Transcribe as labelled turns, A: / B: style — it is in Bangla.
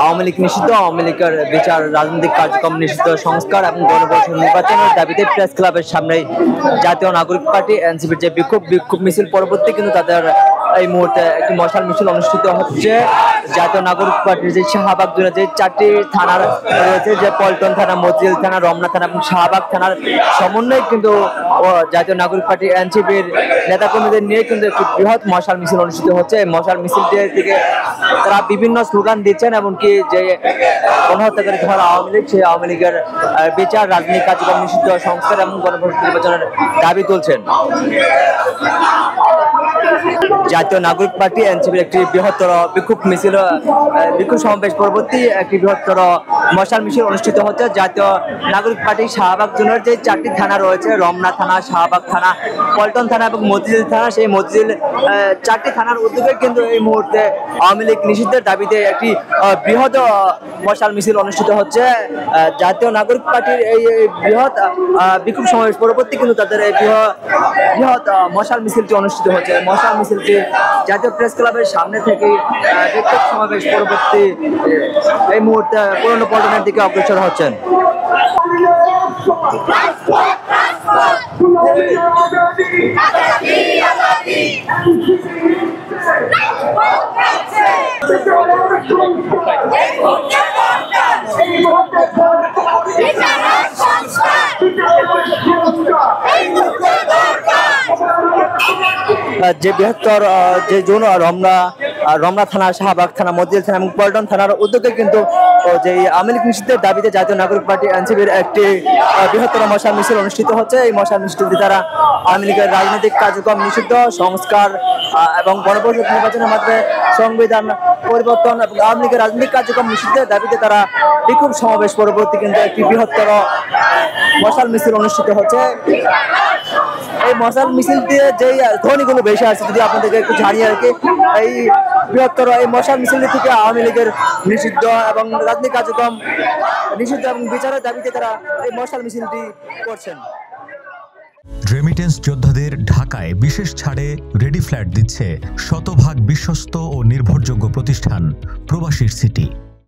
A: আওয়ামী লীগ নিষিদ্ধ, আওয়ামী লীগের বিচার, রাজনৈতিক কার্যক্রম নিষিদ্ধ, সংস্কার এবং গণপরিষদ নির্বাচনের দাবিতে প্রেস ক্লাবের সামনে জাতীয় নাগরিক পার্টি এনসিপির যে বিক্ষোভ মিছিল পরবর্তী কিন্তু তাদের এই মুহূর্তে একটি মশাল মিছিল অনুষ্ঠিত হচ্ছে। জাতীয় নাগরিক পার্টির যে শাহবাগ জুড়ে যে 4টি থানা রয়েছে, যে পল্টন থানা, মতিঝিল থানা, রমনা থানা এবং শাহবাগ থানার সমন্বয়ে কিন্তু জাতীয় নাগরিক পার্টি এনসিপির নেতাকর্মীদের নিয়ে কিন্তু একটি বৃহৎ মশাল মিছিল অনুষ্ঠিত হচ্ছে। এই মশাল মিছিলটির দিকে তারা বিভিন্ন স্লোগান দিচ্ছেন, এমনকি যে গণহত্যাকারী দল আওয়ামী লীগ, সেই আওয়ামী লীগের বিচার, রাজনৈতিক কার্যক্রম নিষিদ্ধ, সংস্কার এবং গণপরিষদ নির্বাচনের দাবি তুলছেন। জাতীয় নাগরিক পার্টি এনসিপির একটি বৃহত্তর বিক্ষোভ সমাবেশ পরবর্তী একটি বৃহত্তর মশাল মিছিল অনুষ্ঠিত হচ্ছে। জাতীয় নাগরিক পার্টি শাহবাগ জোনের যে 4টি থানা রয়েছে, রমনা থানা, শাহবাগ থানা, পল্টন থানা এবং মতিঝিল থানা, সেই মতিঝিল 4টি থানার উদ্যোগে কিন্তু এই মুহূর্তে আওয়ামী লীগ নিষিদ্ধের দাবিতে একটি বৃহৎ মশাল মিছিল অনুষ্ঠিত হচ্ছে। জাতীয় নাগরিক পার্টির এই বৃহৎ বিক্ষোভ সমাবেশ পরবর্তী কিন্তু তাদের এই বৃহৎ মশাল মিছিলটি অনুষ্ঠিত হচ্ছে। মশাল মিছিলটি জাতীয় প্রেস ক্লাবের সামনে থেকে বিক্ষোভ সমাবেশ পরবর্তী এই মুহূর্তে পুরনো পল্টনের দিকে অগ্রসর হচ্ছেন। যে বৃহত্তর যে জোন রমনা থানা, শাহবাগ থানা, মতিঝিল থানা এবং পল্টন থানার উদ্যোগে কিন্তু যে আওয়ামী লীগ নিষিদ্ধের দাবিতে জাতীয় নাগরিক পার্টি এনসিপির একটি বৃহত্তর মশাল মিছিল অনুষ্ঠিত হচ্ছে। এই মশাল মিছিলটি তারা আওয়ামী লীগের রাজনৈতিক কার্যক্রম নিষিদ্ধ, সংস্কার এবং গণপরিষদ নির্বাচনের মাধ্যমে সংবিধান পরিবর্তন এবং আওয়ামী লীগের রাজনৈতিক কার্যক্রম নিষিদ্ধের দাবিতে তারা বিক্ষোভ সমাবেশ পরবর্তী কিন্তু একটি বৃহত্তর মশাল মিছিল অনুষ্ঠিত হচ্ছে। এই মশাল মিছিল দিয়ে যেই ধ্বনিগুলো বেশি আসছে, যদি আপনাদেরকে একটু জানিয়ে রাখি, এই বৃহত্তর এই মশাল মিছিল থেকে আওয়ামী লীগের নিষিদ্ধ এবং রাজনৈতিক কার্যক্রম নিষিদ্ধ এবং বিচারের দাবিতে তারা এই মশাল মিছিলটি করছেন।
B: রেমিটেন্স যোদ্ধাদের ঢাকায় বিশেষ ছাড়ে রেডি ফ্ল্যাট দিচ্ছে শতভাগ বিশ্বস্ত ও নির্ভরযোগ্য প্রতিষ্ঠান প্রবাসীর সিটি।